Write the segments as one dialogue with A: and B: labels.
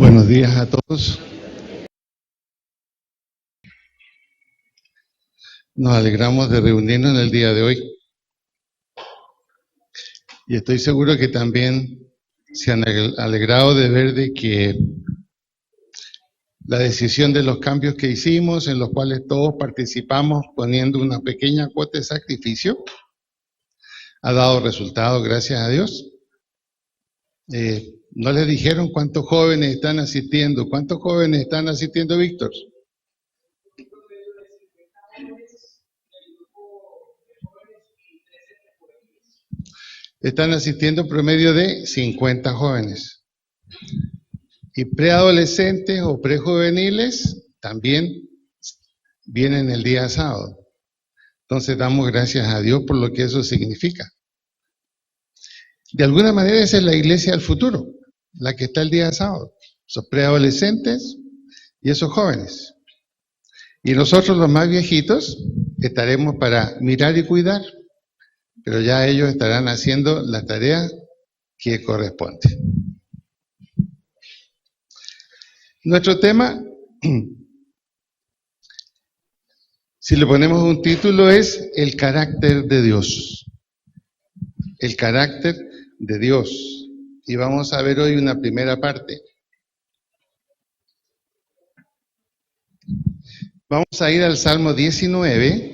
A: Buenos días a todos. Nos alegramos de reunirnos en el día de hoy y estoy seguro que también se han alegrado de ver de que la decisión de los cambios que hicimos, en los cuales todos participamos poniendo una pequeña cuota de sacrificio, ha dado resultados, gracias a Dios. ¿No les dijeron cuántos jóvenes están asistiendo? ¿Cuántos jóvenes están asistiendo, Víctor? Están asistiendo promedio de 50 jóvenes. Y preadolescentes o prejuveniles también vienen el día sábado. Entonces damos gracias a Dios por lo que eso significa. De alguna manera esa es la iglesia del futuro, la que está el día sábado. Esos preadolescentes y esos jóvenes. Y nosotros los más viejitos estaremos para mirar y cuidar, pero ya ellos estarán haciendo la tarea que corresponde. Nuestro tema, si le ponemos un título, es el carácter de Dios. El carácter de Dios. Y vamos a ver hoy una primera parte. Vamos a ir al Salmo 19,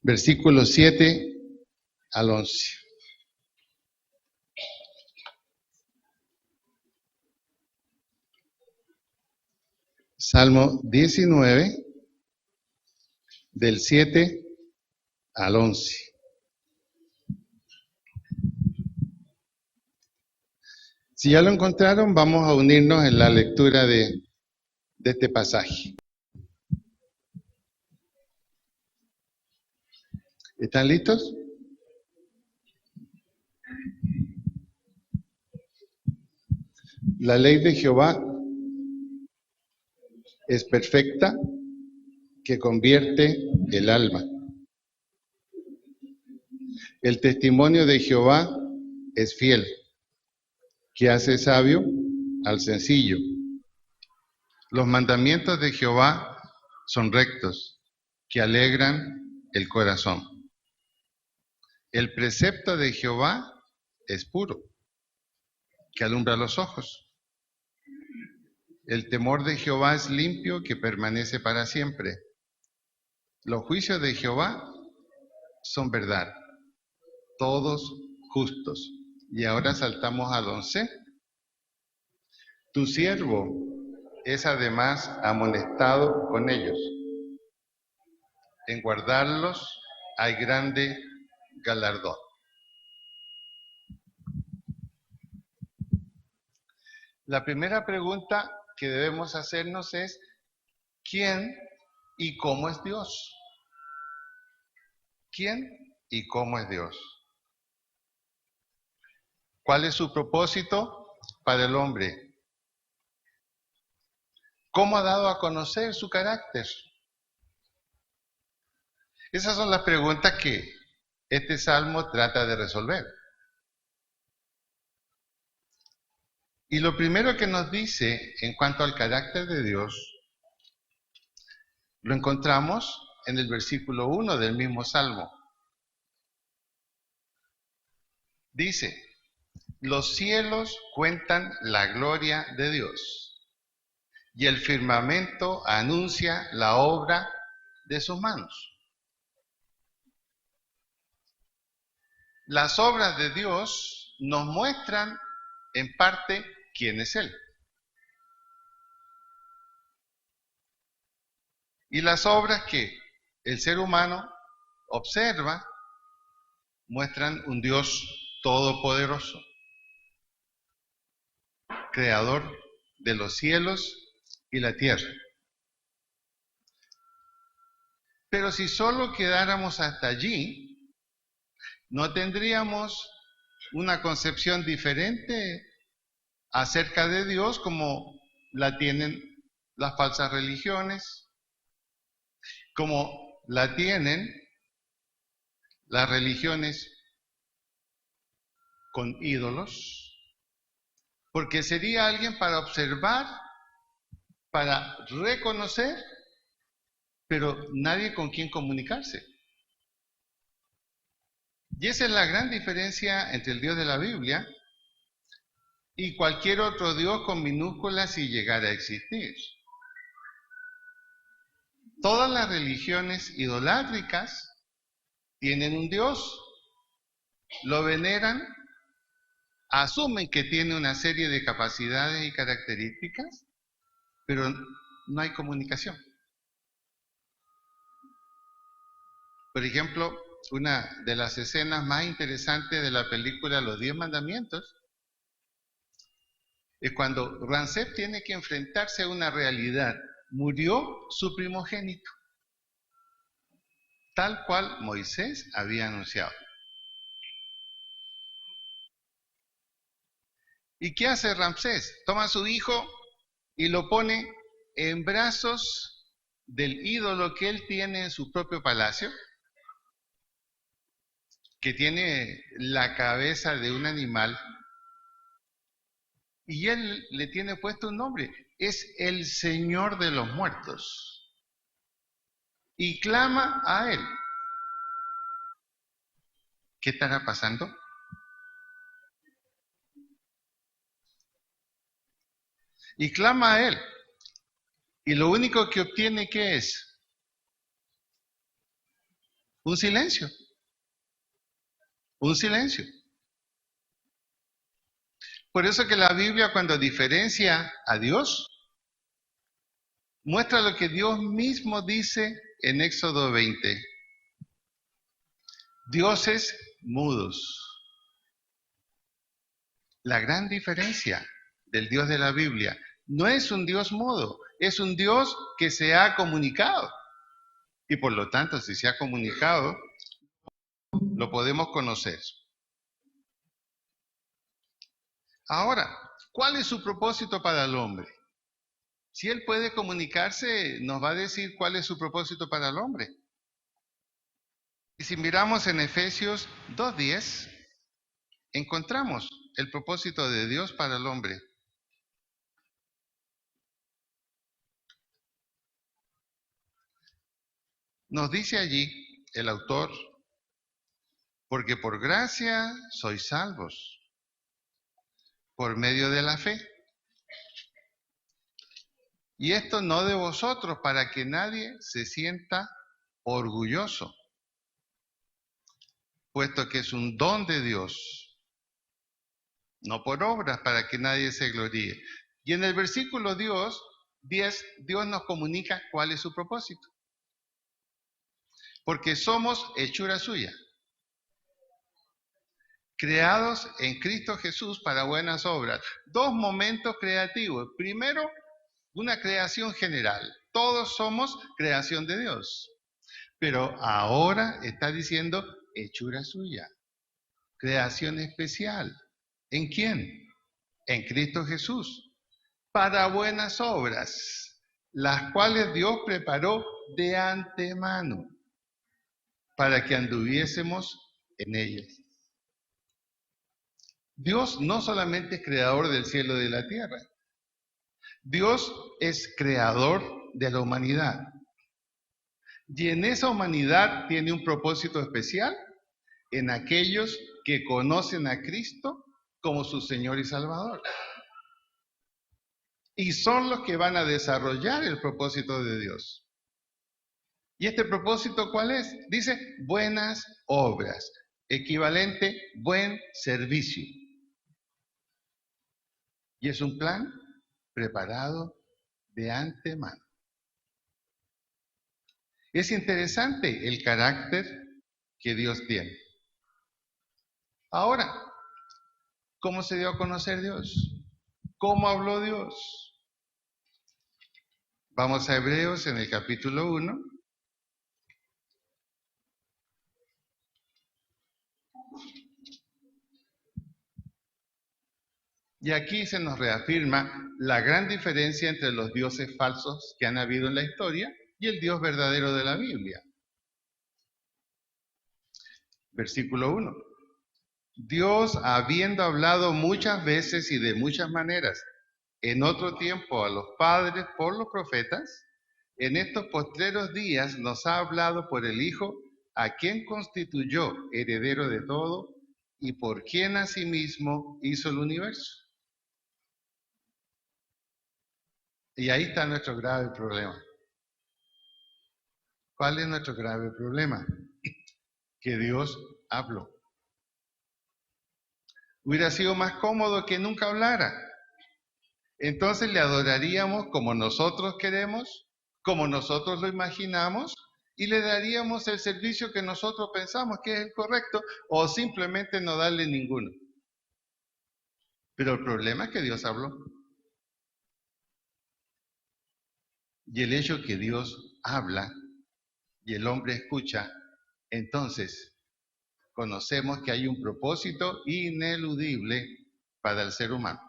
A: versículos 7 al 11. Salmo 19, del 7 al 11. Si ya lo encontraron, vamos a unirnos en la lectura de este pasaje. ¿Están listos? La ley de Jehová es perfecta, que convierte el alma. El testimonio de Jehová es fiel, que hace sabio al sencillo. Los mandamientos de Jehová son rectos, que alegran el corazón. El precepto de Jehová es puro, que alumbra los ojos. El temor de Jehová es limpio, que permanece para siempre. Los juicios de Jehová son verdad, todos justos. Y ahora saltamos al 11. Tu siervo es además amonestado con ellos. En guardarlos hay grande galardón. La primera pregunta que debemos hacernos es: ¿quién y cómo es Dios? ¿Quién y cómo es Dios? ¿Cuál es su propósito para el hombre? ¿Cómo ha dado a conocer su carácter? Esas son las preguntas que este salmo trata de resolver. Y lo primero que nos dice en cuanto al carácter de Dios, lo encontramos en el versículo 1 del mismo salmo. Dice: los cielos cuentan la gloria de Dios, y el firmamento anuncia la obra de sus manos. Las obras de Dios nos muestran en parte quién es Él. Y las obras que el ser humano observa muestran un Dios todopoderoso, creador de los cielos y la tierra. Pero si solo quedáramos hasta allí, no tendríamos una concepción diferente acerca de Dios como la tienen las falsas religiones, como la tienen las religiones con ídolos, porque sería alguien para observar, para reconocer, pero nadie con quien comunicarse. Y esa es la gran diferencia entre el Dios de la Biblia y cualquier otro Dios con minúsculas si llegara a existir. Todas las religiones idolátricas tienen un Dios, lo veneran, asumen que tiene una serie de capacidades y características, pero no hay comunicación. Por ejemplo, una de las escenas más interesantes de la película Los 10 Mandamientos es cuando Ramsés tiene que enfrentarse a una realidad. Murió su primogénito, tal cual Moisés había anunciado. ¿Y qué hace Ramsés? Toma a su hijo y lo pone en brazos del ídolo que él tiene en su propio palacio, que tiene la cabeza de un animal, y él le tiene puesto un nombre, es el Señor de los muertos, y clama a él. ¿Qué estará pasando? Y clama a él, y lo único que obtiene, ¿qué es? Un silencio, un silencio. Por eso que la Biblia, cuando diferencia a Dios, muestra lo que Dios mismo dice en Éxodo 20. Dioses mudos. La gran diferencia del Dios de la Biblia no es un Dios mudo, es un Dios que se ha comunicado. Y por lo tanto, si se ha comunicado, lo podemos conocer. Ahora, ¿cuál es su propósito para el hombre? Si él puede comunicarse, nos va a decir cuál es su propósito para el hombre. Y si miramos en Efesios 2:10, encontramos el propósito de Dios para el hombre. Nos dice allí el autor, porque por gracia sois salvos, por medio de la fe. Y esto no de vosotros, para que nadie se sienta orgulloso, puesto que es un don de Dios, no por obras, para que nadie se gloríe. Y en el versículo 10, Dios nos comunica cuál es su propósito. Porque somos hechura suya, creados en Cristo Jesús para buenas obras. Dos momentos creativos. Primero, una creación general. Todos somos creación de Dios. Pero ahora está diciendo hechura suya, creación especial. ¿En quién? En Cristo Jesús. Para buenas obras, las cuales Dios preparó de antemano para que anduviésemos en ellas. Dios no solamente es creador del cielo y de la tierra. Dios es creador de la humanidad. Y en esa humanidad tiene un propósito especial en aquellos que conocen a Cristo como su Señor y Salvador. Y son los que van a desarrollar el propósito de Dios. ¿Y este propósito cuál es? Dice buenas obras, equivalente buen servicio. Y es un plan preparado de antemano. Es interesante el carácter que Dios tiene. Ahora, ¿cómo se dio a conocer Dios? ¿Cómo habló Dios? Vamos a Hebreos en el capítulo 1. Y aquí se nos reafirma la gran diferencia entre los dioses falsos que han habido en la historia y el Dios verdadero de la Biblia. Versículo 1. Dios, habiendo hablado muchas veces y de muchas maneras, en otro tiempo a los padres por los profetas, en estos postreros días nos ha hablado por el Hijo, a quien constituyó heredero de todo y por quien asimismo hizo el universo. Y ahí está nuestro grave problema. ¿Cuál es nuestro grave problema? Que Dios habló. Hubiera sido más cómodo que nunca hablara. Entonces le adoraríamos como nosotros queremos, como nosotros lo imaginamos, y le daríamos el servicio que nosotros pensamos que es el correcto, o simplemente no darle ninguno. Pero el problema es que Dios habló. Y el hecho que Dios habla y el hombre escucha, entonces conocemos que hay un propósito ineludible para el ser humano.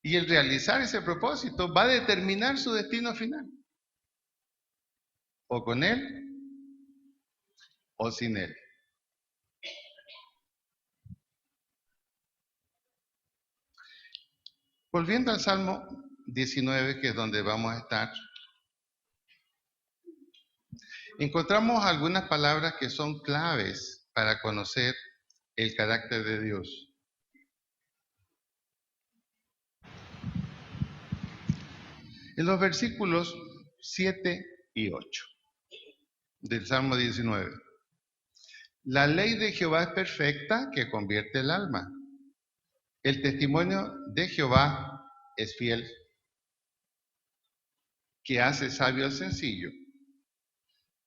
A: Y el realizar ese propósito va a determinar su destino final. O con él o sin él. Volviendo al Salmo 19, que es donde vamos a estar, encontramos algunas palabras que son claves para conocer el carácter de Dios. En los versículos 7 y 8 del Salmo 19. La ley de Jehová es perfecta, que convierte el alma. El testimonio de Jehová es fiel, que hace sabio al sencillo.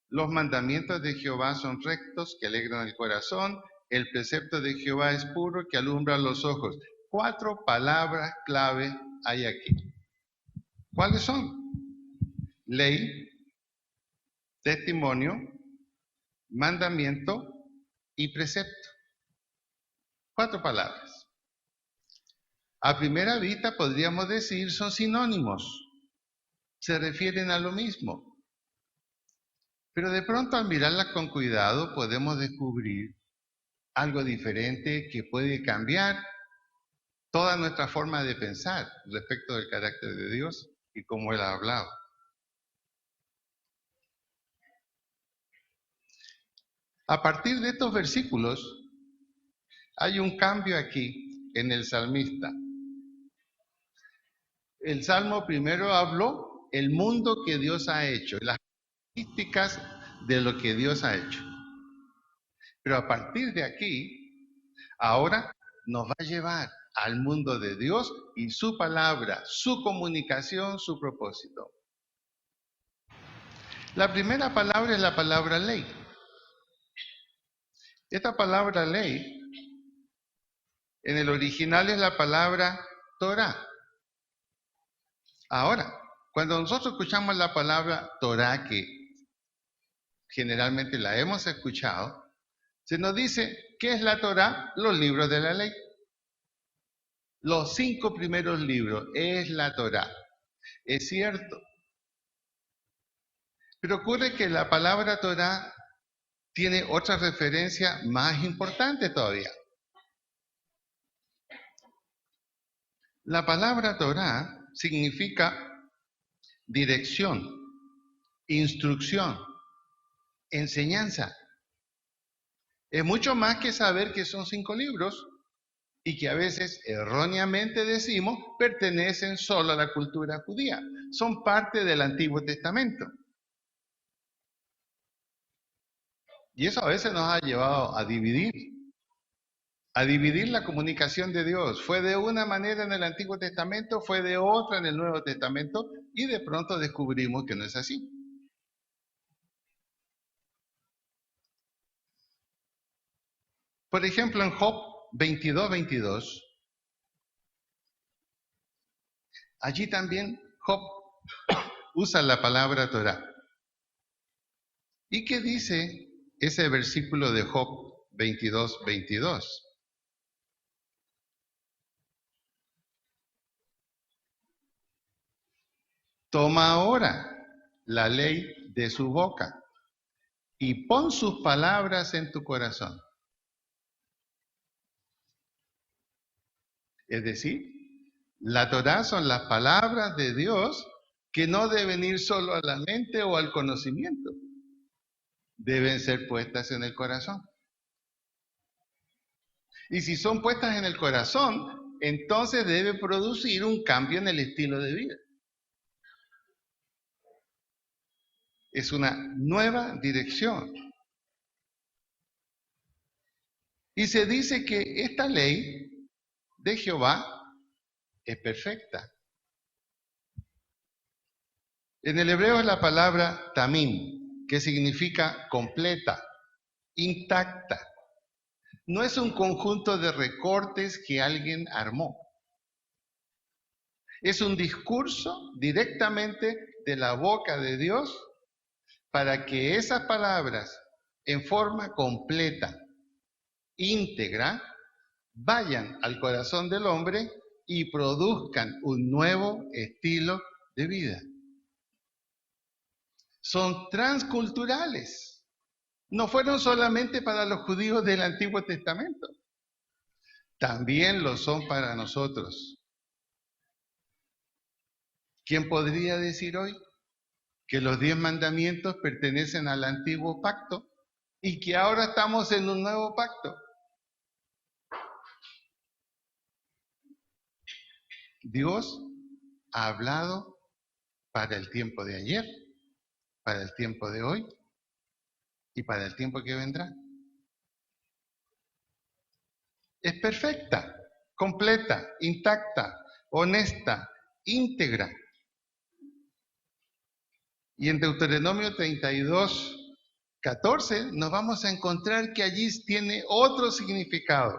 A: Los mandamientos de Jehová son rectos, que alegran el corazón. El precepto de Jehová es puro, que alumbra los ojos. 4 palabras clave hay aquí. ¿Cuáles son? Ley, testimonio, mandamiento y precepto. 4 palabras. A primera vista podríamos decir son sinónimos. Se refieren a lo mismo. Pero de pronto al mirarlas con cuidado podemos descubrir algo diferente que puede cambiar toda nuestra forma de pensar respecto del carácter de Dios y cómo Él ha hablado. A partir de estos versículos hay un cambio aquí en el salmista. El Salmo primero habló el mundo que Dios ha hecho, las características de lo que Dios ha hecho. Pero a partir de aquí, ahora nos va a llevar al mundo de Dios y su palabra, su comunicación, su propósito. La primera palabra es la palabra ley. Esta palabra ley, en el original es la palabra Torah. Ahora, cuando nosotros escuchamos la palabra Torah, que generalmente la hemos escuchado, se nos dice, ¿qué es la Torah? Los libros de la ley. Los 5 primeros libros es la Torah. Es cierto. Pero ocurre que la palabra Torah tiene otra referencia más importante todavía. La palabra Torah significa dirección, instrucción, enseñanza. Es mucho más que saber que son 5 libros y que a veces erróneamente decimos pertenecen solo a la cultura judía. Son parte del Antiguo Testamento. Y eso a veces nos ha llevado a dividir la comunicación de Dios. Fue de una manera en el Antiguo Testamento, fue de otra en el Nuevo Testamento, y de pronto descubrimos que no es así. Por ejemplo, en Job 22:22, allí también Job usa la palabra Torah. ¿Y qué dice ese versículo de Job 22:22? Toma ahora la ley de su boca y pon sus palabras en tu corazón. Es decir, la Torá son las palabras de Dios que no deben ir solo a la mente o al conocimiento, deben ser puestas en el corazón. Y si son puestas en el corazón, entonces debe producir un cambio en el estilo de vida. Es una nueva dirección. Y se dice que esta ley de Jehová es perfecta. En el hebreo es la palabra tamim, que significa completa, intacta. No es un conjunto de recortes que alguien armó. Es un discurso directamente de la boca de Dios para que esas palabras, en forma completa, íntegra, vayan al corazón del hombre y produzcan un nuevo estilo de vida. Son transculturales. No fueron solamente para los judíos del Antiguo Testamento, también lo son para nosotros. ¿Quién podría decir hoy que los 10 mandamientos pertenecen al antiguo pacto y que ahora estamos en un nuevo pacto? Dios ha hablado para el tiempo de ayer, para el tiempo de hoy y para el tiempo que vendrá. Es perfecta, completa, intacta, honesta, íntegra. Y en Deuteronomio 32, 14 nos vamos a encontrar que allí tiene otro significado.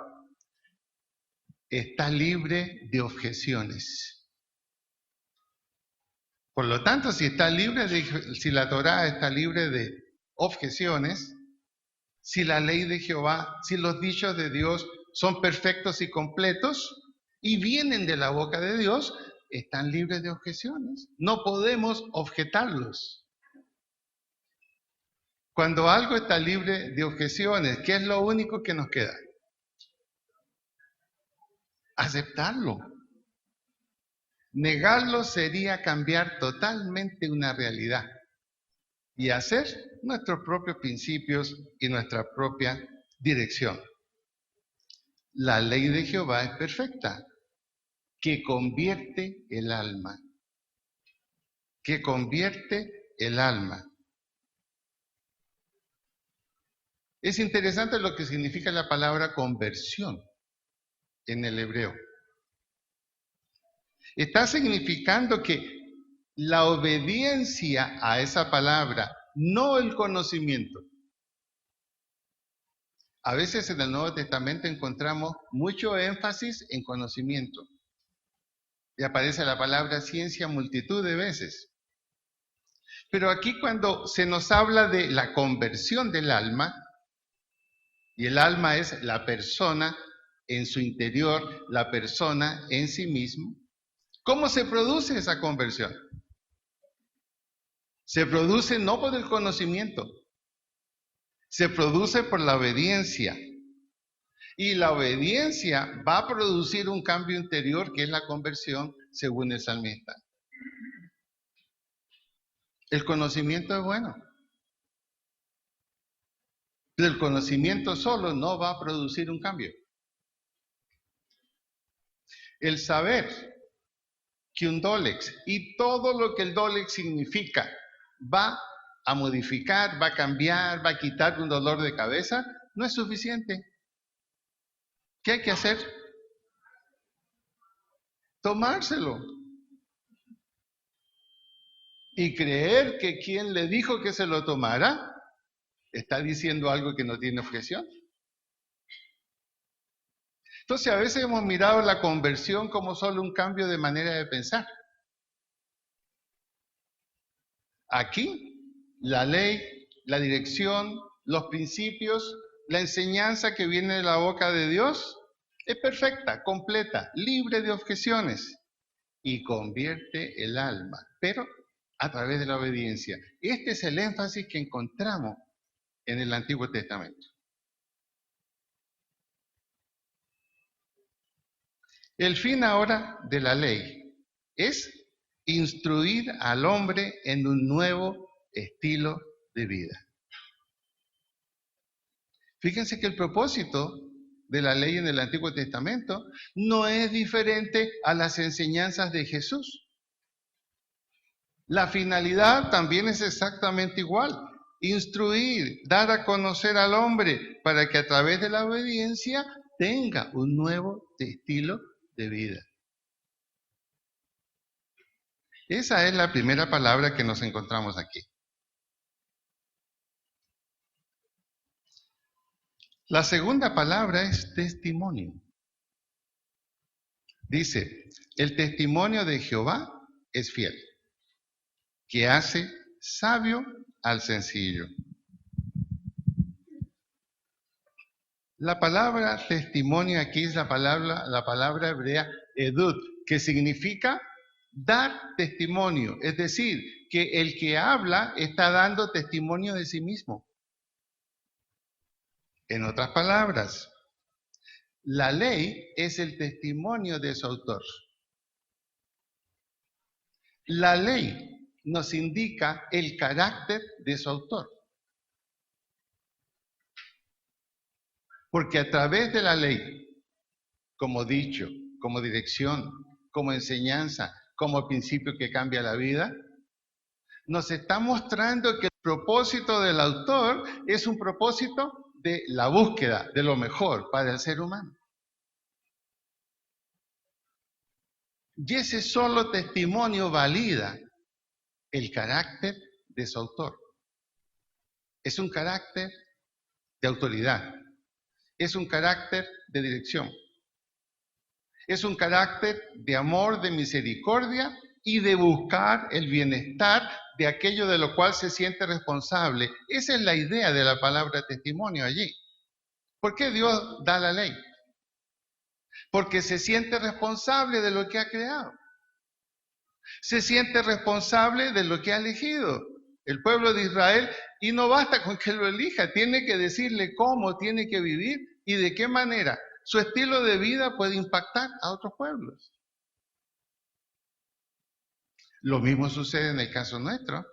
A: Está libre de objeciones. Por lo tanto, si la Torá está libre de objeciones, si la ley de Jehová, si los dichos de Dios son perfectos y completos y vienen de la boca de Dios, están libres de objeciones. No podemos objetarlos. Cuando algo está libre de objeciones, ¿qué es lo único que nos queda? Aceptarlo. Negarlo sería cambiar totalmente una realidad y hacer nuestros propios principios y nuestra propia dirección. La ley de Jehová es perfecta, que convierte el alma. Que convierte el alma. Es interesante lo que significa la palabra conversión en el hebreo. Está significando que la obediencia a esa palabra, no el conocimiento. A veces en el Nuevo Testamento encontramos mucho énfasis en conocimiento. Y aparece la palabra ciencia multitud de veces. Pero aquí cuando se nos habla de la conversión del alma, y el alma es la persona en su interior, la persona en sí mismo, ¿cómo se produce esa conversión? Se produce no por el conocimiento, se produce por la obediencia. Y la obediencia va a producir un cambio interior que es la conversión, según el salmista. El conocimiento es bueno, pero el conocimiento solo no va a producir un cambio. El saber que un Dolex y todo lo que el Dolex significa va a modificar, va a cambiar, va a quitar un dolor de cabeza, no es suficiente. ¿Qué hay que hacer? Tomárselo. Y creer que quien le dijo que se lo tomara está diciendo algo que no tiene objeción. Entonces a veces hemos mirado la conversión como solo un cambio de manera de pensar. Aquí, la ley, la dirección, los principios, la enseñanza que viene de la boca de Dios es perfecta, completa, libre de objeciones y convierte el alma, pero a través de la obediencia. Este es el énfasis que encontramos en el Antiguo Testamento. El fin ahora de la ley es instruir al hombre en un nuevo estilo de vida. Fíjense que el propósito de la ley en el Antiguo Testamento no es diferente a las enseñanzas de Jesús. La finalidad también es exactamente igual. Instruir, dar a conocer al hombre para que a través de la obediencia tenga un nuevo estilo de vida. Esa es la primera palabra que nos encontramos aquí. La segunda palabra es testimonio. Dice, el testimonio de Jehová es fiel, que hace sabio al sencillo. La palabra testimonio aquí es la palabra hebrea edut, que significa dar testimonio, es decir, que el que habla está dando testimonio de sí mismo. En otras palabras, la ley es el testimonio de su autor. La ley nos indica el carácter de su autor. Porque a través de la ley, como dicho, como dirección, como enseñanza, como principio que cambia la vida, nos está mostrando que el propósito del autor es un propósito de la búsqueda de lo mejor para el ser humano. Y ese solo testimonio valida el carácter de su autor. Es un carácter de autoridad. Es un carácter de dirección. Es un carácter de amor, de misericordia y de buscar el bienestar de aquello de lo cual se siente responsable. Esa es la idea de la palabra testimonio allí. ¿Por qué Dios da la ley? Porque se siente responsable de lo que ha creado. Se siente responsable de lo que ha elegido el pueblo de Israel, y no basta con que lo elija, tiene que decirle cómo tiene que vivir y de qué manera su estilo de vida puede impactar a otros pueblos. Lo mismo sucede en el caso nuestro.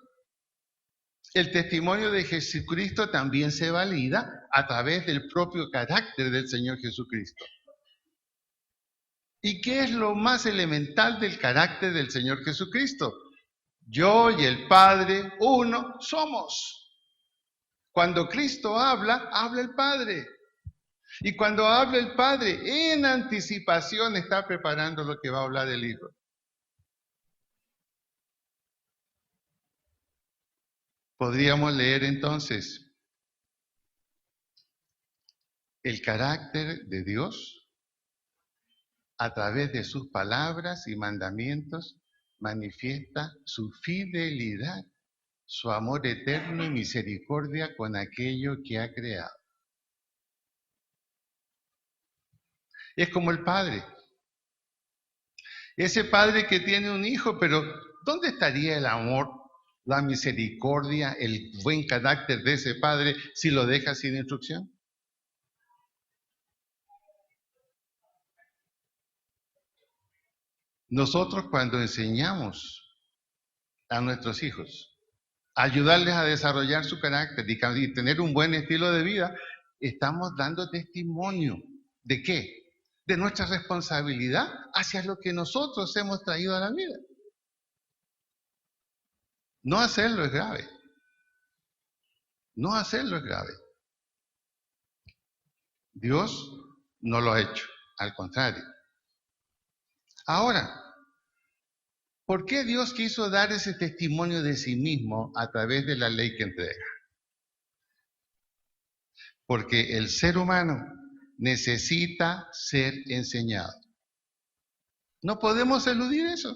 A: El testimonio de Jesucristo también se valida a través del propio carácter del Señor Jesucristo. ¿Y qué es lo más elemental del carácter del Señor Jesucristo? Yo y el Padre, uno somos. Cuando Cristo habla, habla el Padre. Y cuando habla el Padre, en anticipación está preparando lo que va a hablar el Hijo. Podríamos leer entonces el carácter de Dios a través de sus palabras y mandamientos, manifiesta su fidelidad, su amor eterno y misericordia con aquello que ha creado. Es como el padre. Ese padre que tiene un hijo, pero ¿dónde estaría el amor, la misericordia, el buen carácter de ese padre si lo deja sin instrucción? Nosotros cuando enseñamos a nuestros hijos, ayudarles a desarrollar su carácter y tener un buen estilo de vida, estamos dando testimonio. ¿De qué? De nuestra responsabilidad hacia lo que nosotros hemos traído a la vida. No hacerlo es grave. No hacerlo es grave. Dios no lo ha hecho, al contrario. Ahora, ¿por qué Dios quiso dar ese testimonio de sí mismo a través de la ley que entrega? Porque el ser humano necesita ser enseñado. No podemos eludir eso.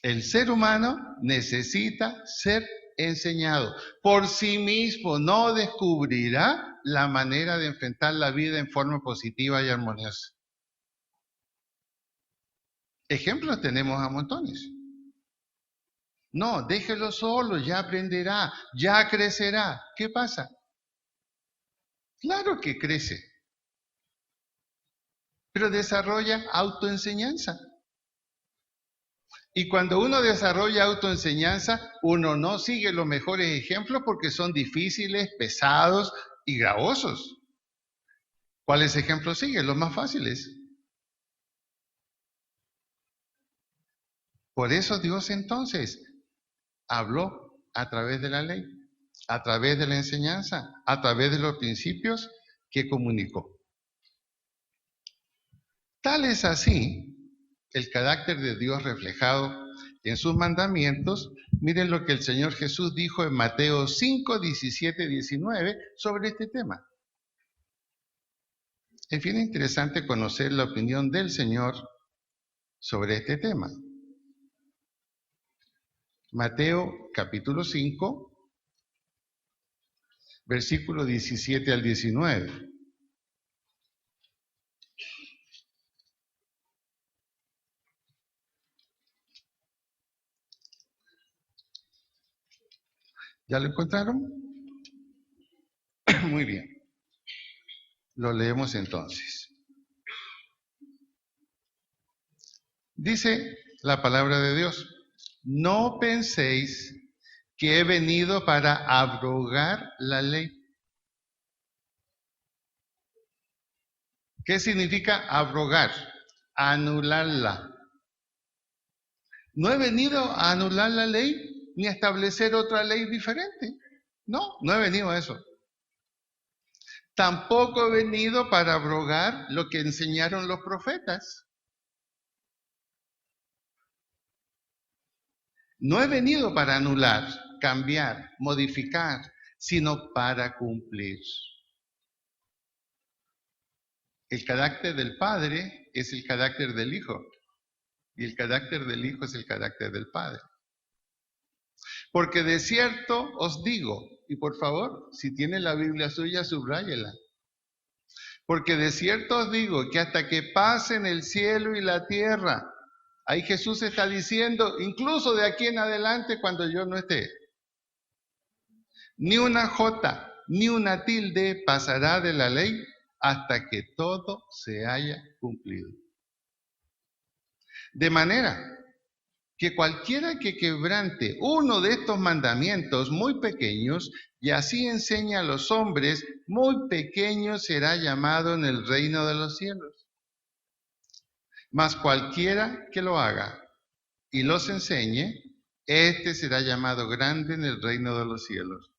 A: El ser humano necesita ser enseñado. Por sí mismo no descubrirá la manera de enfrentar la vida en forma positiva y armoniosa. Ejemplos tenemos a montones. No, déjelo solo, ya aprenderá, ya crecerá. ¿Qué pasa? Claro que crece, pero desarrolla autoenseñanza. Y cuando uno desarrolla autoenseñanza, uno no sigue los mejores ejemplos porque son difíciles, pesados y gravosos. ¿Cuáles ejemplos sigue? Los más fáciles. Por eso Dios entonces habló a través de la ley, a través de la enseñanza, a través de los principios que comunicó. Tal es así el carácter de Dios reflejado en sus mandamientos. Miren lo que el Señor Jesús dijo en Mateo 5, 17, 19 sobre este tema. Es bien interesante conocer la opinión del Señor sobre este tema. Mateo capítulo 5, versículo 17 al 19. ¿Ya lo encontraron? Muy bien. Lo leemos entonces. Dice la palabra de Dios: no penséis que he venido para abrogar la ley. ¿Qué significa abrogar? Anularla. No he venido a anular la ley ni a establecer otra ley diferente. No, no he venido a eso. Tampoco he venido para abrogar lo que enseñaron los profetas. No he venido para anular, cambiar, modificar, sino para cumplir. El carácter del Padre es el carácter del Hijo, y el carácter del Hijo es el carácter del Padre. Porque de cierto os digo, y por favor, si tiene la Biblia suya, subráyela. Porque de cierto os digo que hasta que pasen el cielo y la tierra, ahí Jesús está diciendo, incluso de aquí en adelante cuando yo no esté, ni una jota, ni una tilde pasará de la ley hasta que todo se haya cumplido. De manera que cualquiera que quebrante uno de estos mandamientos muy pequeños y así enseña a los hombres, muy pequeño será llamado en el reino de los cielos. Mas cualquiera que lo haga y los enseñe, este será llamado grande en el reino de los cielos.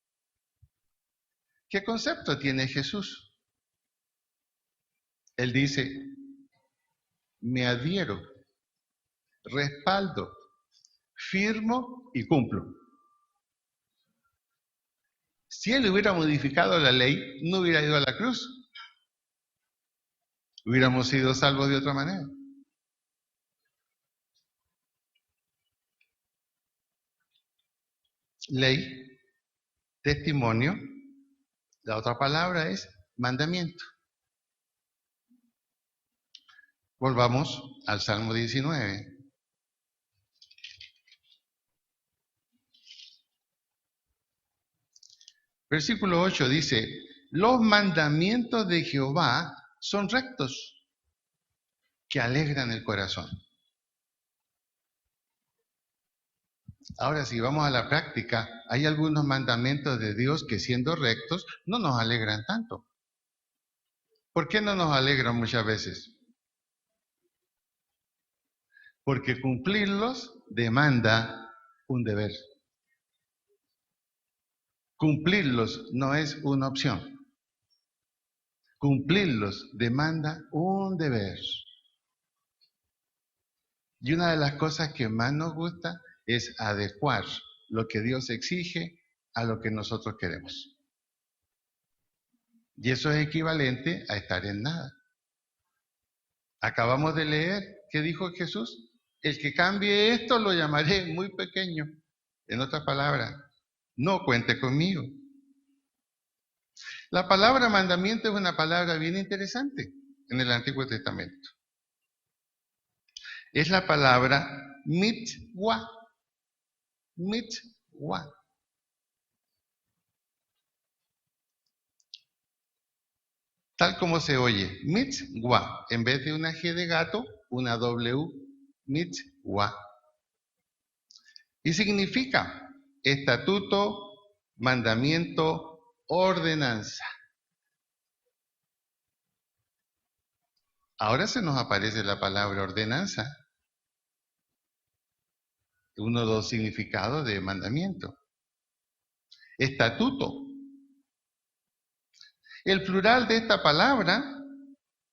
A: ¿Qué concepto tiene Jesús? Él dice, me adhiero, respaldo, firmo y cumplo. Si él hubiera modificado la ley, no hubiera ido a la cruz. Hubiéramos sido salvos de otra manera. Ley, testimonio, la otra palabra es mandamiento. Volvamos al Salmo 19. Versículo 8 dice, los mandamientos de Jehová son rectos, que alegran el corazón. Ahora, si vamos a la práctica, hay algunos mandamientos de Dios que siendo rectos no nos alegran tanto. ¿Por qué no nos alegran muchas veces? Porque cumplirlos demanda un deber. Cumplirlos no es una opción. Cumplirlos demanda un deber. Y una de las cosas que más nos gusta es adecuar lo que Dios exige a lo que nosotros queremos. Y eso es equivalente a estar en nada. Acabamos de leer, ¿qué dijo Jesús? El que cambie esto lo llamaré muy pequeño. En otras palabras, no cuente conmigo. La palabra mandamiento es una palabra bien interesante en el Antiguo Testamento. Es la palabra mitzvah. Mitzwa. Tal como se oye, mitzwa. En vez de una G de gato, una W, mitzwa. Y significa estatuto, mandamiento, ordenanza. Ahora se nos aparece la palabra ordenanza. Uno de los significados de mandamiento. Estatuto. El plural de esta palabra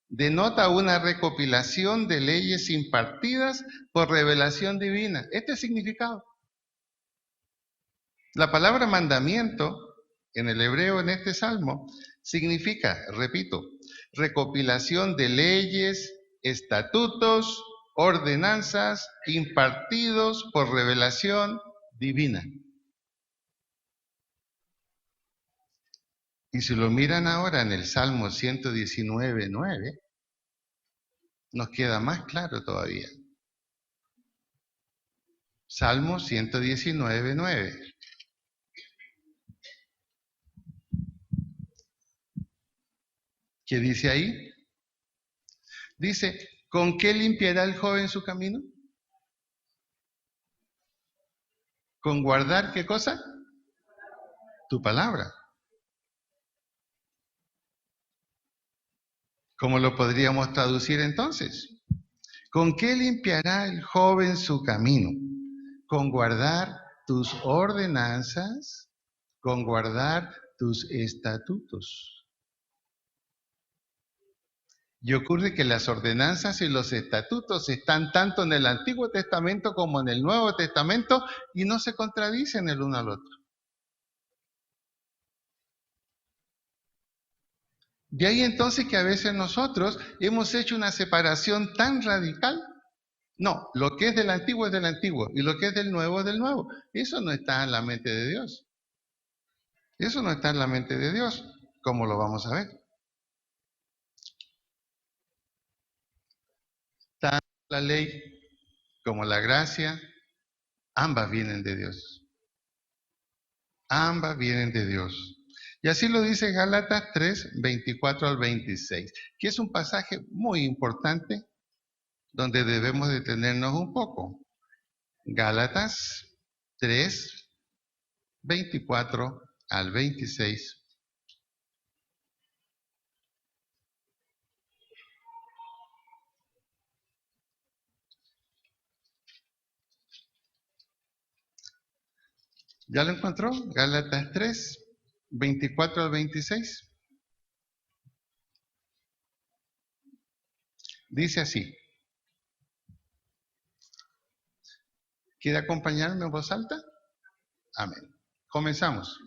A: denota una recopilación de leyes impartidas por revelación divina. Este es el significado. La palabra mandamiento en el hebreo en este salmo significa, repito, recopilación de leyes, estatutos, ordenanzas impartidos por revelación divina. Y si lo miran ahora en el Salmo 119:9, nos queda más claro todavía. Salmo 119:9. ¿Qué dice ahí? Dice, ¿con qué limpiará el joven su camino? ¿Con guardar qué cosa? Tu palabra. ¿Cómo lo podríamos traducir entonces? ¿Con qué limpiará el joven su camino? Con guardar tus ordenanzas, con guardar tus estatutos. Y ocurre que las ordenanzas y los estatutos están tanto en el Antiguo Testamento como en el Nuevo Testamento y no se contradicen el uno al otro. De ahí entonces que a veces nosotros hemos hecho una separación tan radical. No, lo que es del antiguo es del antiguo y lo que es del nuevo es del nuevo. Eso no está en la mente de Dios. Eso no está en la mente de Dios, como lo vamos a ver. Tanto la ley como la gracia, ambas vienen de Dios. Ambas vienen de Dios. Y así lo dice Gálatas 3:24-26, que es un pasaje muy importante donde debemos detenernos un poco. Gálatas 3:24-26. ¿Ya lo encontró? Gálatas 3:24-26. Dice así. ¿Quiere acompañarme en voz alta? Amén. Comenzamos.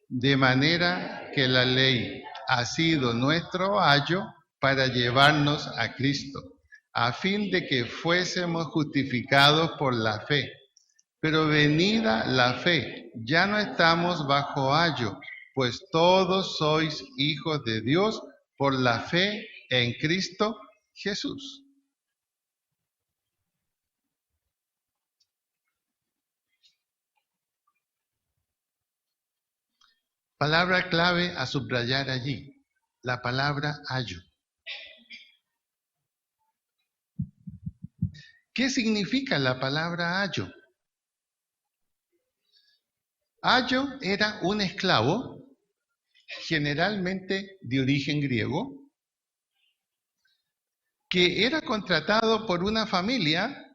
A: De manera que la ley ha sido nuestro ayo para llevarnos a Cristo, a fin de que fuésemos justificados por la fe. Pero venida la fe, ya no estamos bajo ayo, pues todos sois hijos de Dios por la fe en Cristo Jesús. Palabra clave a subrayar allí, la palabra ayo. ¿Qué significa la palabra ayo? Ayo era un esclavo, generalmente de origen griego, que era contratado por una familia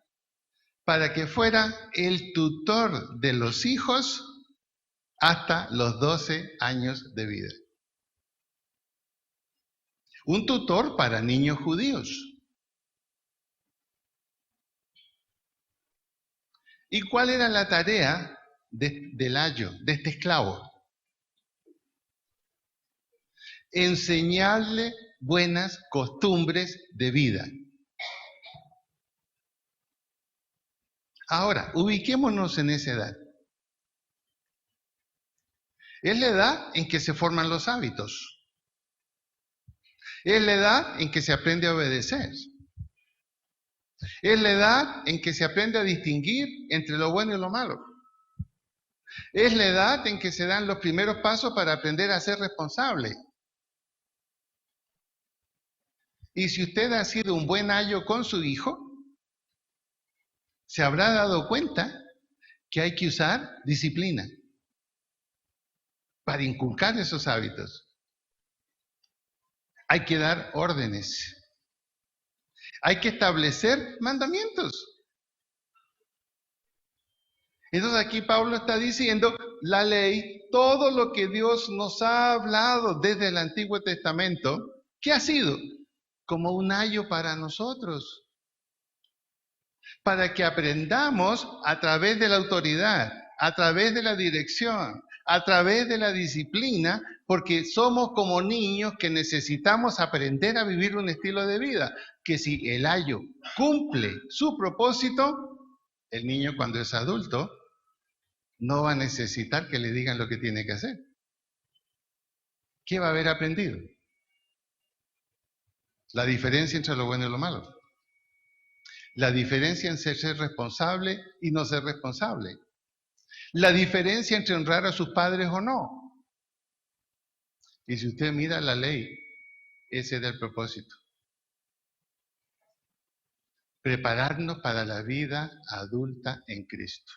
A: para que fuera el tutor de los hijos hasta los 12 años de vida. Un tutor para niños judíos. ¿Y cuál era la tarea del ayo, de este esclavo? Enseñarle buenas costumbres de vida. Ahora, ubiquémonos en esa edad. Es la edad en que se forman los hábitos. Es la edad en que se aprende a obedecer. Es la edad en que se aprende a distinguir entre lo bueno y lo malo. Es la edad en que se dan los primeros pasos para aprender a ser responsable. Y si usted ha sido un buen ayo con su hijo, se habrá dado cuenta que hay que usar disciplina para inculcar esos hábitos. Hay que dar órdenes. Hay que establecer mandamientos. Entonces aquí Pablo está diciendo, la ley, todo lo que Dios nos ha hablado desde el Antiguo Testamento, ¿qué ha sido? Como un ayo para nosotros. Para que aprendamos a través de la autoridad, a través de la dirección, a través de la disciplina, porque somos como niños que necesitamos aprender a vivir un estilo de vida, que si el ayo cumple su propósito, el niño cuando es adulto no va a necesitar que le digan lo que tiene que hacer. ¿Qué va a haber aprendido? La diferencia entre lo bueno y lo malo. La diferencia entre ser responsable y no ser responsable. La diferencia entre honrar a sus padres o no. Y si usted mira la ley, ese era el propósito. Prepararnos para la vida adulta en Cristo.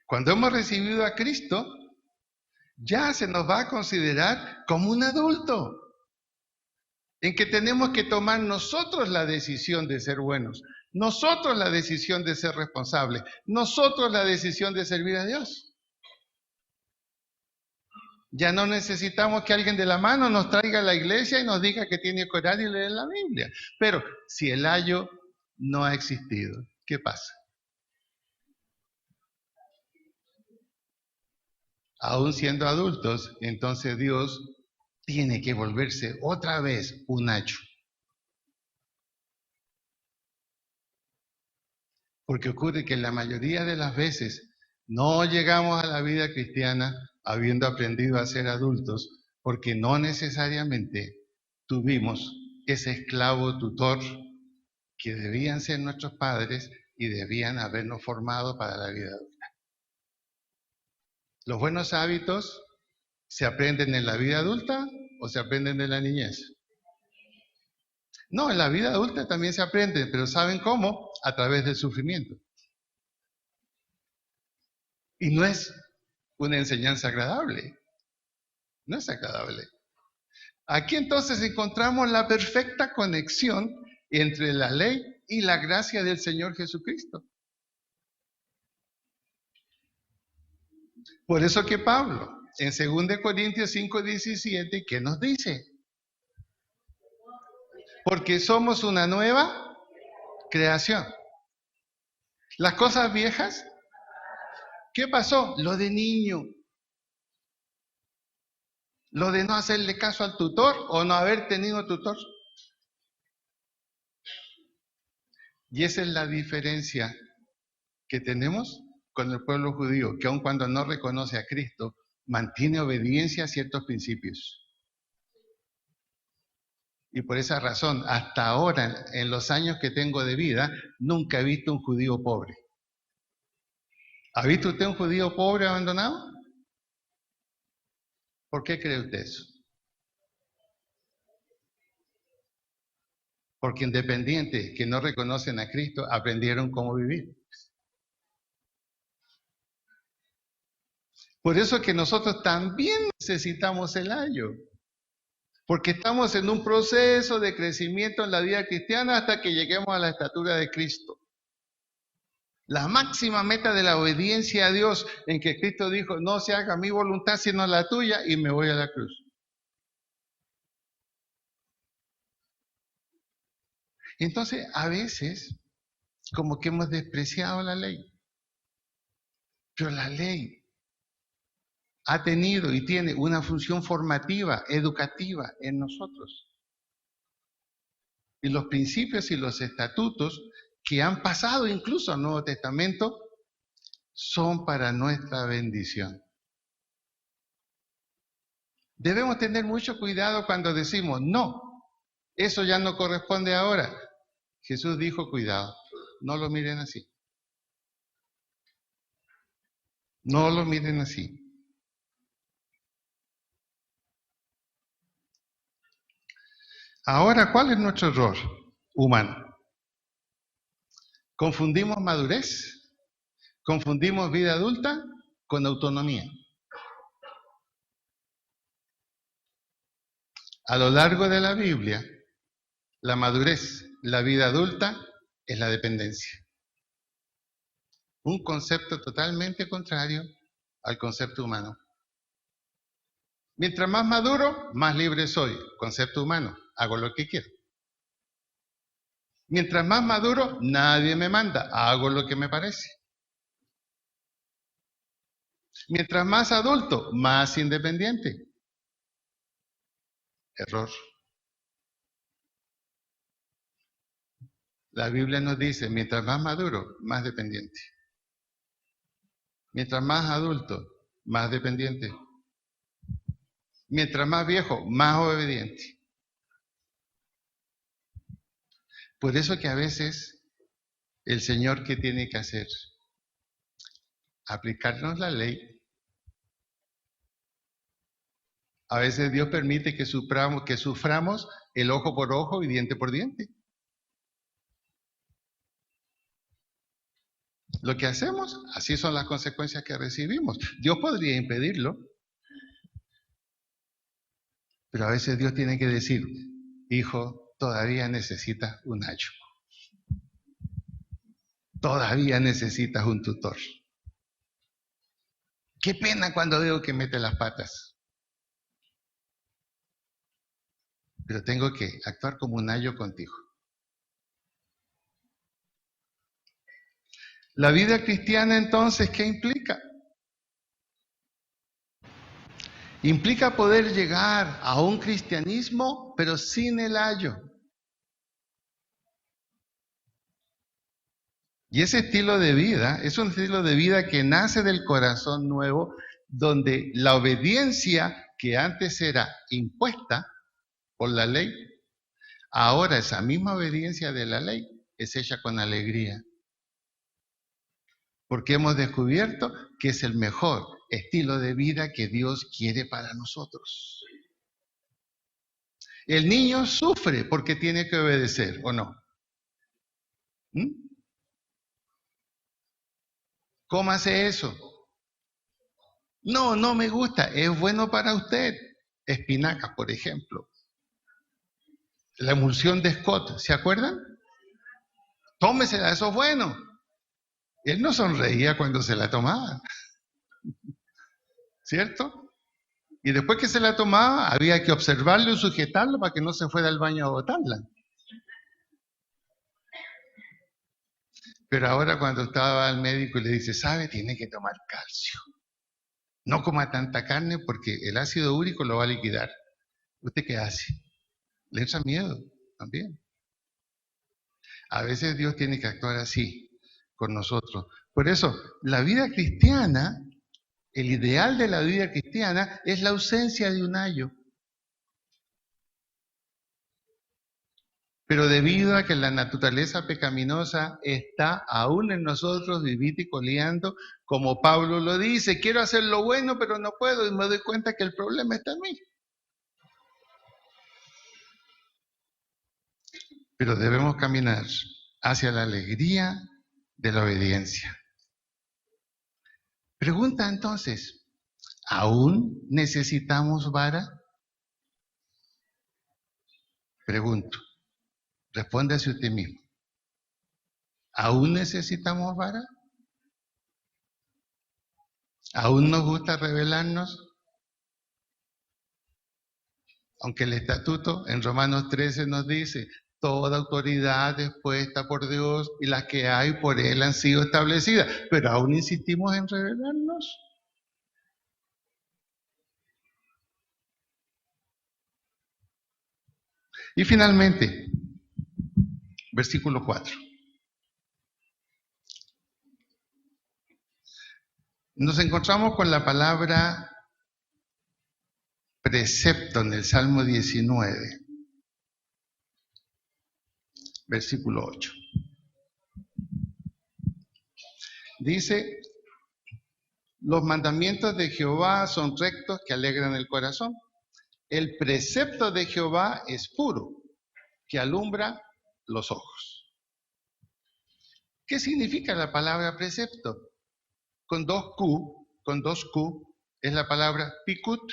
A: Cuando hemos recibido a Cristo, ya se nos va a considerar como un adulto, en que tenemos que tomar nosotros la decisión de ser buenos, nosotros la decisión de ser responsables, nosotros la decisión de servir a Dios. Ya no necesitamos que alguien de la mano nos traiga a la iglesia y nos diga que tiene que orar y leer la Biblia. Pero si el ayo no ha existido, ¿qué pasa? Aún siendo adultos, entonces Dios tiene que volverse otra vez un ayo. Porque ocurre que la mayoría de las veces no llegamos a la vida cristiana habiendo aprendido a ser adultos, porque no necesariamente tuvimos ese esclavo tutor que debían ser nuestros padres y debían habernos formado para la vida adulta. ¿Los buenos hábitos se aprenden en la vida adulta o se aprenden en la niñez? No, en la vida adulta también se aprende, pero ¿saben cómo? A través del sufrimiento. Y no es una enseñanza agradable. No es agradable. Aquí entonces encontramos la perfecta conexión entre la ley y la gracia del Señor Jesucristo. Por eso que Pablo, en 2 Corintios 5:17, ¿qué nos dice? Porque somos una nueva creación. Las cosas viejas, ¿qué pasó? Lo de niño. Lo de no hacerle caso al tutor o no haber tenido tutor. Y esa es la diferencia que tenemos con el pueblo judío, que aun cuando no reconoce a Cristo, mantiene obediencia a ciertos principios. Y por esa razón, hasta ahora, en los años que tengo de vida, nunca he visto un judío pobre. ¿Ha visto usted un judío pobre abandonado? ¿Por qué cree usted eso? Porque independientes que no reconocen a Cristo aprendieron cómo vivir. Por eso que nosotros también necesitamos el ayo. Porque estamos en un proceso de crecimiento en la vida cristiana hasta que lleguemos a la estatura de Cristo. La máxima meta de la obediencia a Dios, en que Cristo dijo, no se haga mi voluntad sino la tuya, y me voy a la cruz. Entonces, a veces, como que hemos despreciado la ley. Pero la ley ha tenido y tiene una función formativa, educativa en nosotros. Y los principios y los estatutos que han pasado incluso al Nuevo Testamento son para nuestra bendición. Debemos tener mucho cuidado cuando decimos, no, eso ya no corresponde ahora. Jesús dijo, cuidado, no lo miren así. No lo miren así. Ahora, ¿cuál es nuestro error humano? Confundimos madurez, confundimos vida adulta con autonomía. A lo largo de la Biblia, la madurez, la vida adulta, es la dependencia. Un concepto totalmente contrario al concepto humano. Mientras más maduro, más libre soy. Concepto humano, hago lo que quiero. Mientras más maduro, nadie me manda, hago lo que me parece. Mientras más adulto, más independiente. Error. La Biblia nos dice, mientras más maduro, más dependiente. Mientras más adulto, más dependiente. Mientras más viejo, más obediente. Por eso que a veces el Señor, ¿qué tiene que hacer? Aplicarnos la ley. A veces Dios permite que suframos el ojo por ojo y diente por diente. Lo que hacemos, así son las consecuencias que recibimos. Dios podría impedirlo, pero a veces Dios tiene que decir, hijo, todavía necesitas un ayo. Todavía necesitas un tutor. Qué pena cuando veo que mete las patas. Pero tengo que actuar como un ayo contigo. La vida cristiana entonces, ¿qué implica? Implica poder llegar a un cristianismo, pero sin el ayo. Y ese estilo de vida es un estilo de vida que nace del corazón nuevo, donde la obediencia que antes era impuesta por la ley, ahora esa misma obediencia de la ley es hecha con alegría. Porque hemos descubierto que es el mejor estilo de vida que Dios quiere para nosotros. El niño sufre porque tiene que obedecer, ¿o no? ¿Mm? Cómase eso. No, no me gusta, es bueno para usted. Espinaca, por ejemplo. La emulsión de Scott, ¿se acuerdan? Tómesela, eso es bueno. Él no sonreía cuando se la tomaba, ¿cierto? Y después que se la tomaba, había que observarlo y sujetarlo para que no se fuera al baño a botarla. Pero ahora cuando estaba al médico y le dice, ¿sabe? Tiene que tomar calcio. No coma tanta carne porque el ácido úrico lo va a liquidar. ¿Usted qué hace? Le entra miedo también. A veces Dios tiene que actuar así con nosotros. Por eso, la vida cristiana, el ideal de la vida cristiana es la ausencia de un ayo. Pero debido a que la naturaleza pecaminosa está aún en nosotros, vivita y coleando, como Pablo lo dice, quiero hacer lo bueno, pero no puedo, y me doy cuenta que el problema está en mí. Pero debemos caminar hacia la alegría de la obediencia. Pregunta entonces, ¿aún necesitamos vara? Pregunto, respóndase usted mismo. ¿Aún necesitamos vara? ¿Aún nos gusta rebelarnos? Aunque el estatuto en Romanos 13 nos dice, toda autoridad es puesta por Dios y las que hay por Él han sido establecidas, pero aún insistimos en rebelarnos. Y finalmente, versículo 4. Nos encontramos con la palabra precepto en el Salmo 19, versículo 8. Dice, Los mandamientos de Jehová son rectos que alegran el corazón. El precepto de Jehová es puro, que alumbra los ojos. ¿Qué significa la palabra precepto? Con dos Q, es la palabra pikut,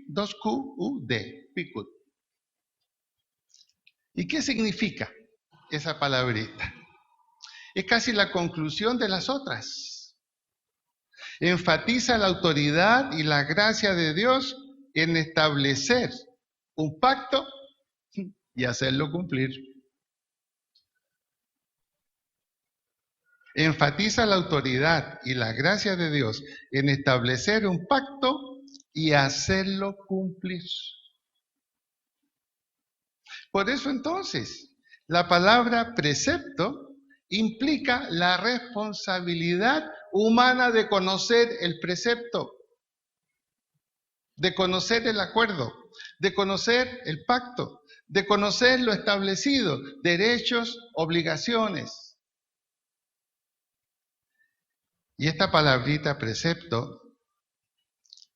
A: dos Q, U, D, pikut. ¿Y qué significa esa palabrita? Es casi la conclusión de las otras. Enfatiza la autoridad y la gracia de Dios en establecer un pacto y hacerlo cumplir. Enfatiza la autoridad y la gracia de Dios en establecer un pacto y hacerlo cumplir. Por eso entonces, la palabra precepto implica la responsabilidad humana de conocer el precepto, de conocer el acuerdo, de conocer el pacto, de conocer lo establecido, derechos, obligaciones. Y esta palabrita precepto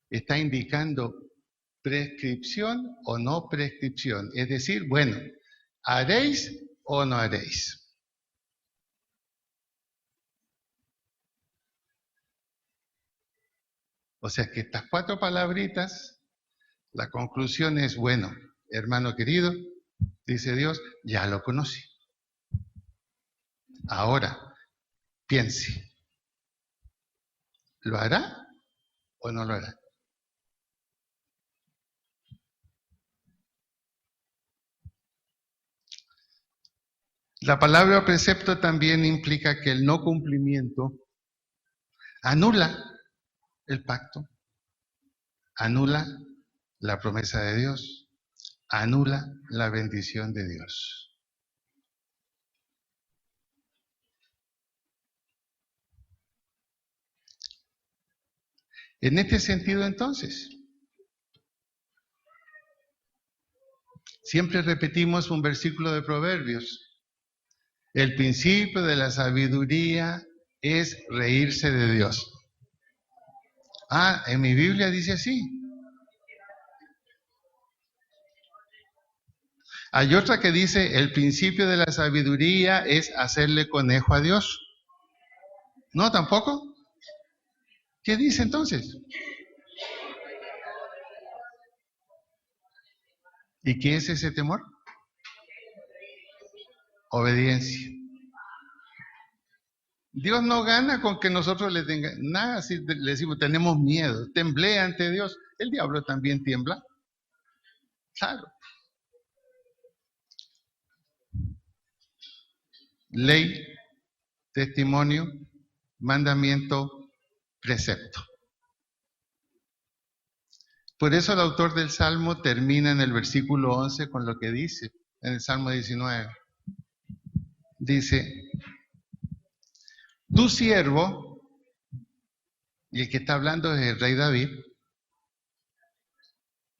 A: está indicando prescripción o no prescripción. Es decir, bueno, ¿haréis o no haréis? O sea que estas cuatro palabritas, la conclusión es, bueno, hermano querido, dice Dios, ya lo conocí. Ahora, piense, ¿lo hará o no lo hará? La palabra precepto también implica que el no cumplimiento anula el pacto, anula la promesa de Dios, anula la bendición de Dios. En este sentido, entonces, siempre repetimos un versículo de Proverbios. El principio de la sabiduría es reírse de Dios. Ah, en mi Biblia dice así. Hay otra que dice, el principio de la sabiduría es hacerle conejo a Dios. ¿No, tampoco? ¿Qué dice entonces? ¿Y qué es ese temor? Obediencia. Dios no gana con que nosotros le tengamos nada, si le decimos tenemos miedo, temblé ante Dios, el diablo también tiembla. Claro. Ley, testimonio, mandamiento, precepto. Por eso el autor del Salmo termina en el versículo 11 con lo que dice, en el Salmo 19. Dice, tu siervo, y el que está hablando es el rey David,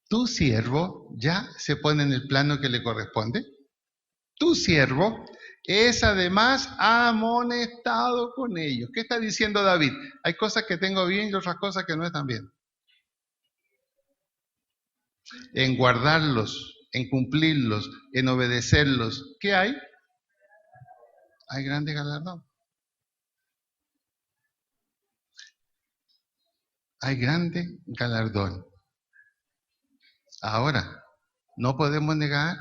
A: tu siervo ya se pone en el plano que le corresponde. Tu siervo es además amonestado con ellos. ¿Qué está diciendo David? Hay cosas que tengo bien y otras cosas que no están bien. En guardarlos, en cumplirlos, en obedecerlos. ¿Qué hay? Hay grande galardón. Hay grande galardón. Ahora, no podemos negar,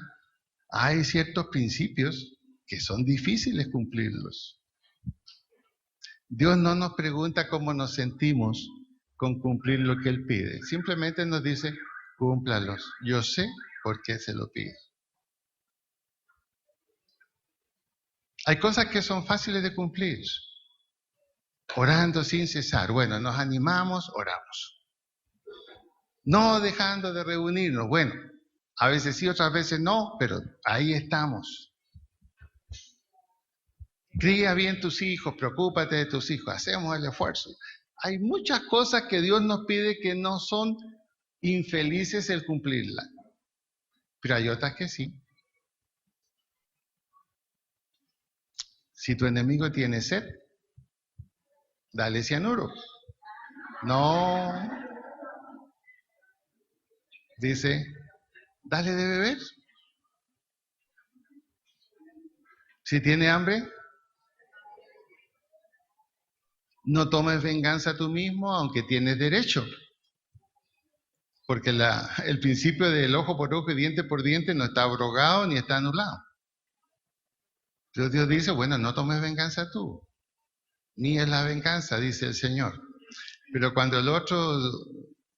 A: hay ciertos principios que son difíciles cumplirlos. Dios no nos pregunta cómo nos sentimos con cumplir lo que Él pide. Simplemente nos dice, cúmplalos. Yo sé por qué se lo pide. Hay cosas que son fáciles de cumplir. Orando sin cesar. Bueno, nos animamos, oramos. No dejando de reunirnos. Bueno, a veces sí, otras veces no, pero ahí estamos. Cría bien tus hijos, preocúpate de tus hijos, hacemos el esfuerzo. Hay muchas cosas que Dios nos pide que no son infelices el cumplirlas, pero hay otras que sí. Si tu enemigo tiene sed, dale cianuro. No, dice, dale de beber. Si tiene hambre, no tomes venganza tú mismo, aunque tienes derecho. Porque el principio del ojo por ojo y diente por diente no está abrogado ni está anulado. Entonces Dios dice, bueno, no tomes venganza tú. Ni es la venganza, dice el Señor. Pero cuando el otro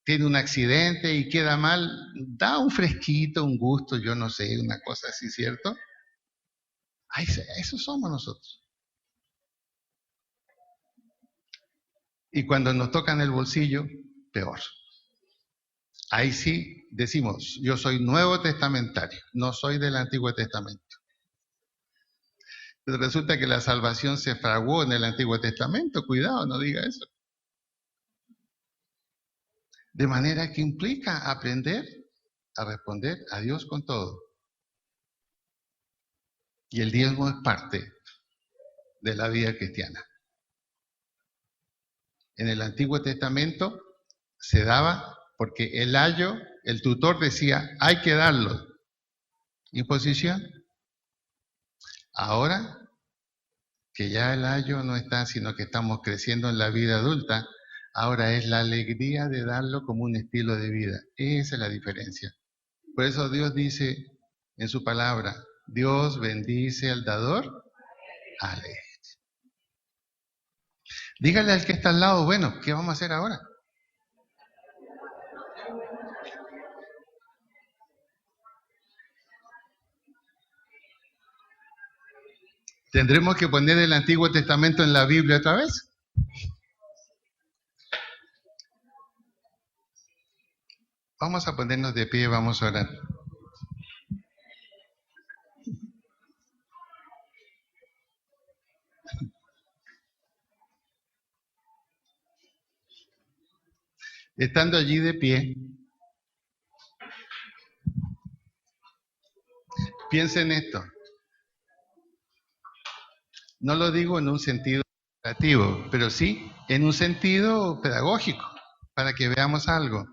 A: tiene un accidente y queda mal, da un fresquito, un gusto, yo no sé, una cosa así, ¿cierto? Ay, eso somos nosotros. Y cuando nos tocan el bolsillo, peor. Ahí sí decimos, yo soy nuevo testamentario, no soy del Antiguo Testamento. Pero resulta que la salvación se fraguó en el Antiguo Testamento, cuidado, no diga eso. De manera que implica aprender a responder a Dios con todo. Y el diezmo es parte de la vida cristiana. En el Antiguo Testamento se daba porque el ayo, el tutor decía, hay que darlo. Imposición. Ahora que ya el ayo no está, sino que estamos creciendo en la vida adulta, ahora es la alegría de darlo como un estilo de vida. Esa es la diferencia. Por eso Dios dice en su palabra, Dios bendice al dador alegre. Dígale al que está al lado, bueno, ¿qué vamos a hacer ahora? ¿Tendremos que poner el Antiguo Testamento en la Biblia otra vez? Vamos a ponernos de pie, vamos a orar. Estando allí de pie, piensen en esto. No lo digo en un sentido negativo, pero sí en un sentido pedagógico, para que veamos algo.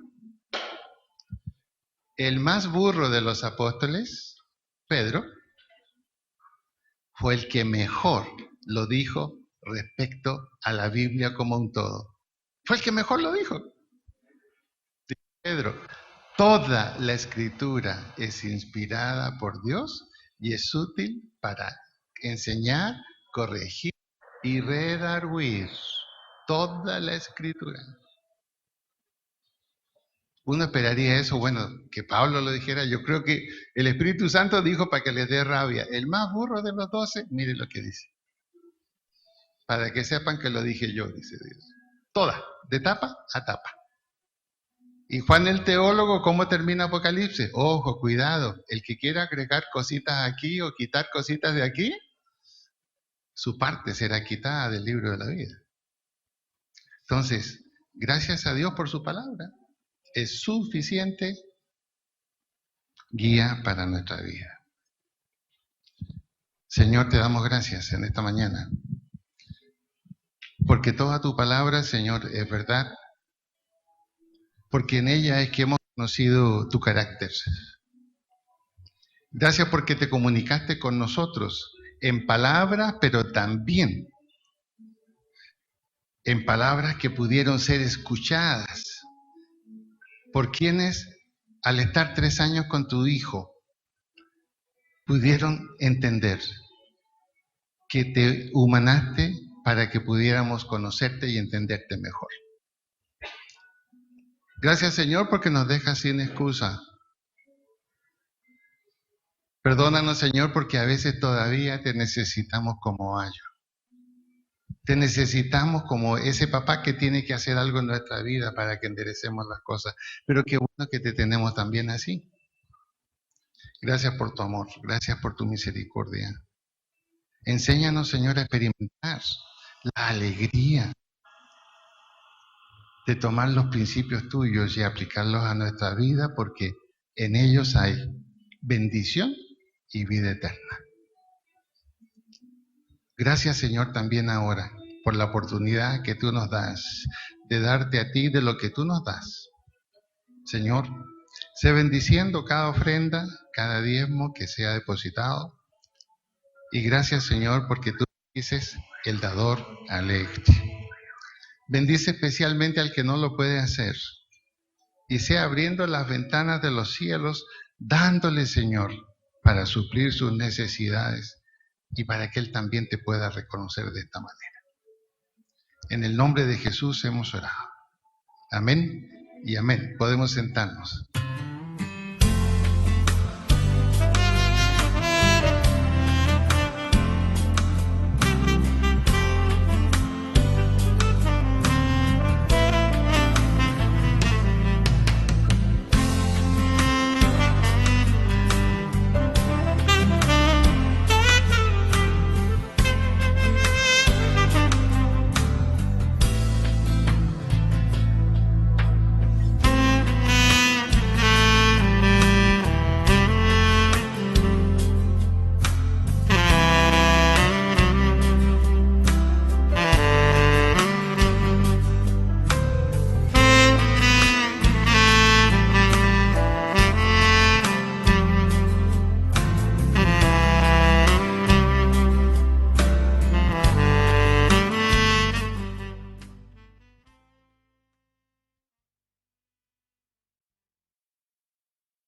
A: El más burro de los apóstoles, Pedro, fue el que mejor lo dijo respecto a la Biblia como un todo. Fue el que mejor lo dijo. Pedro, toda la escritura es inspirada por Dios y es útil para enseñar, corregir y redarguir. Toda la escritura. Uno esperaría eso, bueno, que Pablo lo dijera. Yo creo que el Espíritu Santo dijo para que les dé rabia. El más burro de los 12, mire lo que dice. Para que sepan que lo dije yo, dice Dios. Toda, de tapa a tapa. Y Juan el teólogo, ¿cómo termina Apocalipsis? Ojo, cuidado, el que quiera agregar cositas aquí o quitar cositas de aquí, su parte será quitada del libro de la vida. Entonces, gracias a Dios por su palabra. Es suficiente guía para nuestra vida. Señor, te damos gracias en esta mañana, porque toda tu palabra, Señor, es verdad, porque en ella es que hemos conocido tu carácter. Gracias porque te comunicaste con nosotros en palabras, pero también en palabras que pudieron ser escuchadas por quienes, al estar 3 años con tu hijo, pudieron entender que te humanaste para que pudiéramos conocerte y entenderte mejor. Gracias, Señor, porque nos dejas sin excusa. Perdónanos, Señor, porque a veces todavía te necesitamos como ayo. Te necesitamos como ese papá que tiene que hacer algo en nuestra vida para que enderecemos las cosas. Pero qué bueno que te tenemos también así. Gracias por tu amor, gracias por tu misericordia. Enséñanos, Señor, a experimentar la alegría de tomar los principios tuyos y aplicarlos a nuestra vida, porque en ellos hay bendición y vida eterna. Gracias, Señor, también ahora por la oportunidad que tú nos das de darte a ti de lo que tú nos das. Señor, sé bendiciendo cada ofrenda, cada diezmo que sea depositado. Y gracias, Señor, porque tú dices el dador alegre. Bendice especialmente al que no lo puede hacer. Y sea abriendo las ventanas de los cielos, dándole, Señor, para suplir sus necesidades y para que Él también te pueda reconocer de esta manera. En el nombre de Jesús hemos orado. Amén y amén. Podemos sentarnos.